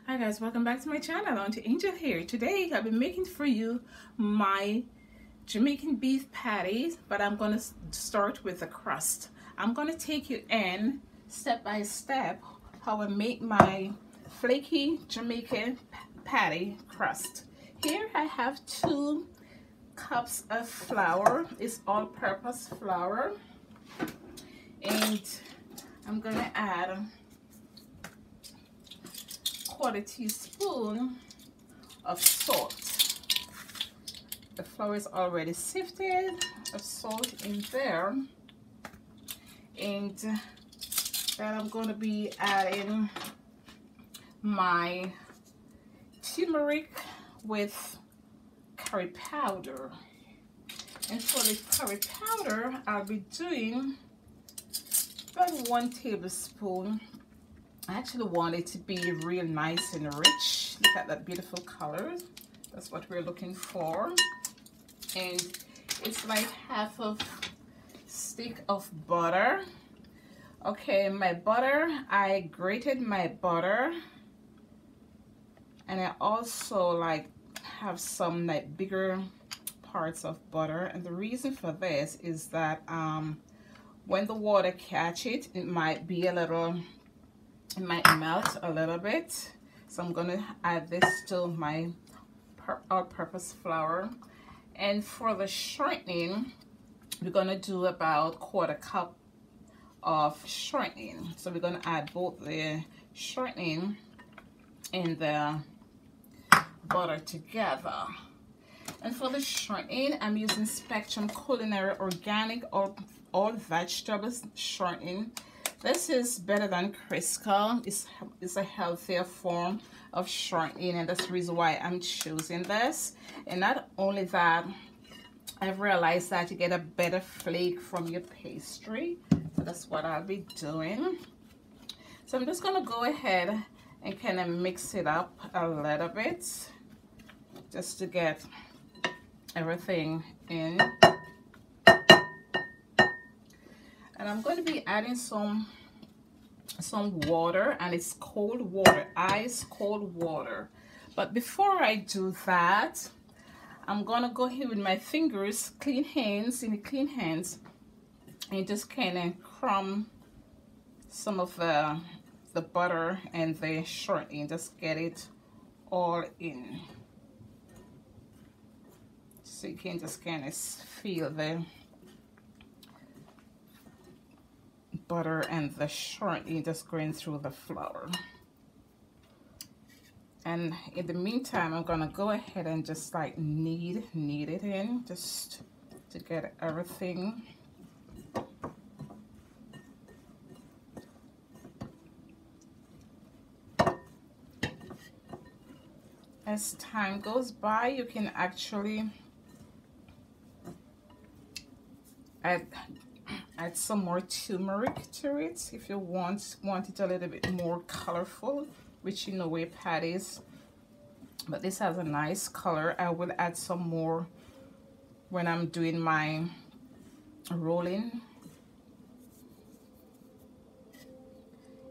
Hi guys, welcome back to my channel. Auntie Angel here. Today I've been making for you my Jamaican beef patties, but I'm going to start with the crust. I'm going to take you in step by step how I make my flaky Jamaican patty crust. Here I have 2 cups of flour. It's all-purpose flour, and I'm going to add 1/4 teaspoon of salt. The flour is already sifted, of salt in there, and then I'm going to be adding my turmeric with curry powder. And for the curry powder, I'll be doing about 1 tablespoon. I actually want it to be real nice and rich. Look at that beautiful color. That's what we're looking for. And it's like half of stick of butter. Okay, my butter, I grated my butter, and I also like have some like bigger parts of butter. And the reason for this is that when the water catch it, it might be a little, it might melt a little bit. So I'm going to add this to my all-purpose flour. And for the shortening, we're going to do about 1/4 cup of shortening. So we're going to add both the shortening and the butter together. And for the shortening, I'm using Spectrum Culinary Organic all vegetables shortening. This is better than Crisco. It's a healthier form of shortening, and that's the reason why I'm choosing this. And not only that, I've realized that you get a better flake from your pastry. So that's what I'll be doing. So I'm just going to go ahead and kind of mix it up a little bit just to get everything in. And I'm going to be adding some water, and it's cold water, ice cold water. But before I do that, I'm going to go here with my fingers, clean hands, and just kind of crumb some of the butter and the shortening. Just get it all in. So you can just kind of feel the butter and the shortening just going through the flour. And in the meantime, I'm gonna go ahead and just like knead it in, just to get everything. As time goes by, you can actually add some more turmeric to it if you want it a little bit more colorful, which you know way patties, but this has a nice color. I will add some more when I'm doing my rolling.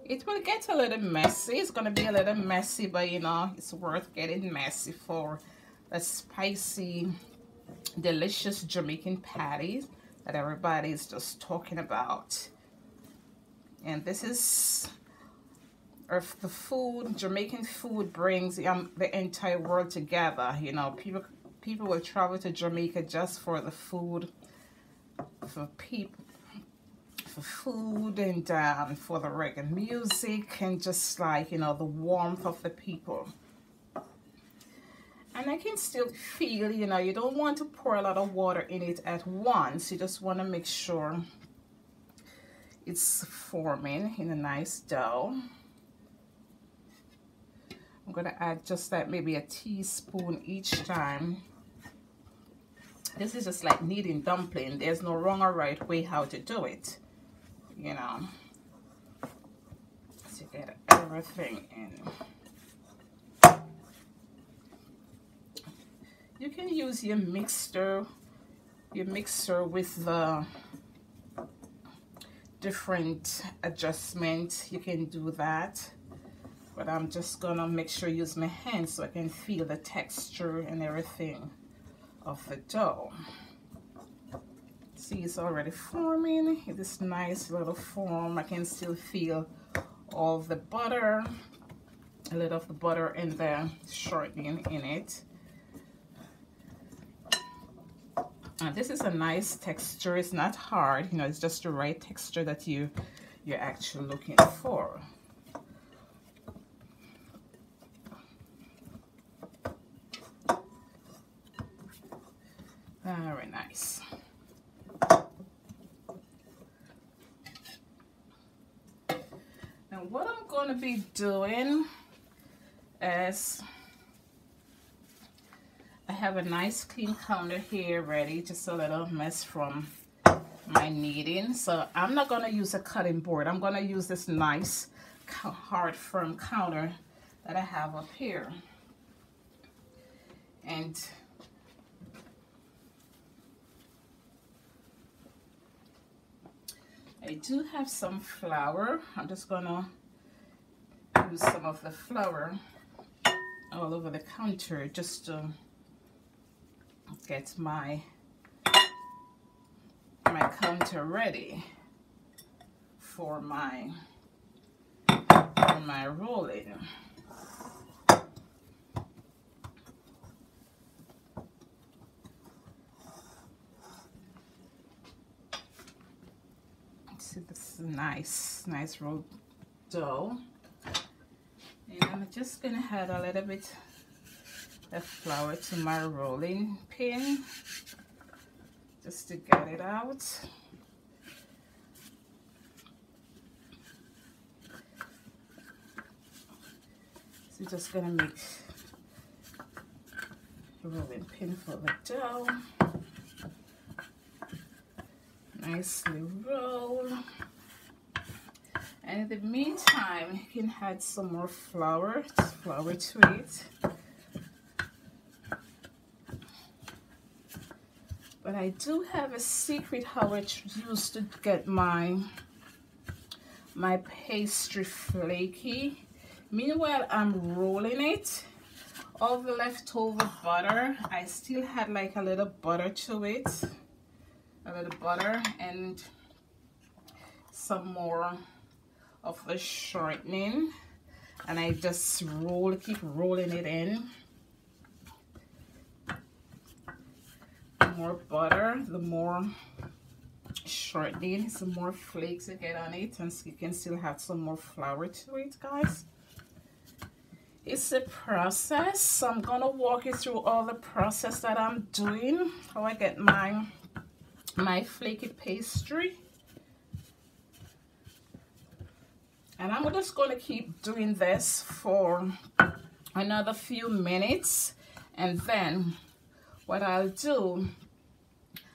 It will get a little messy. It's gonna be a little messy, but you know, it's worth getting messy for the spicy, delicious Jamaican patties that everybody's just talking about. And this is the food. Jamaican food brings the entire world together. You know, people will travel to Jamaica just for the food, for food, and for the reggae music, and just like, you know, the warmth of the people. And I can still feel, you know, you don't want to pour a lot of water in it at once. You just want to make sure it's forming in a nice dough. I'm going to add just like maybe a teaspoon each time. This is just like kneading dumpling. There's no wrong or right way how to do it, you know, to get everything in. You can use your mixer with the different adjustments. You can do that. but I'm just gonna make sure I use my hands so I can feel the texture and everything of the dough. See, it's already forming in this nice little form. I can still feel all the butter, a little of the butter and the shortening in it. And this is a nice texture. It's not hard, you know, it's just the right texture that you're actually looking for. Very nice. Now what I'm going to be doing is, I have a nice clean counter here ready, just a little mess from my kneading. So I'm not going to use a cutting board. I'm going to use this nice hard firm counter that I have up here. And I do have some flour. I'm just gonna use some of the flour all over the counter just to get my counter ready for my rolling. See, this is nice rolled dough, and I'm just gonna add a little bit of flour to my rolling pin just to get it out. So just gonna make a rolling pin for the dough. Nicely roll, and in the meantime you can add some more flour to it. But I do have a secret how I use to get my pastry flaky. Meanwhile I'm rolling it, all the leftover butter, I still had like a little butter to it. A little butter and some more of the shortening, and I just keep rolling it in. The more butter, the more shortening, some more flakes you get on it, and you can still have some more flour to it, guys. It's a process, so I'm gonna walk you through all the process that I'm doing, how I get my flaky pastry. And I'm just going to keep doing this for another few minutes, and then what I'll do,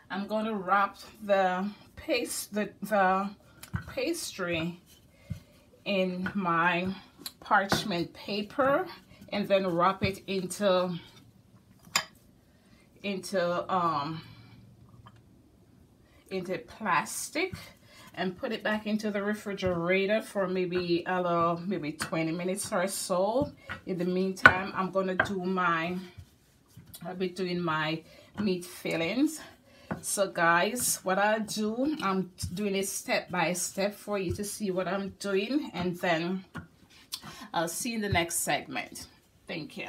I'm going to wrap the pastry in my parchment paper and then wrap it into plastic and put it back into the refrigerator for maybe 20 minutes or so. In the meantime, I'll be doing my meat fillings. So guys, what I'll do, I'm doing it step by step for you to see what I'm doing, and then I'll see you in the next segment. Thank you.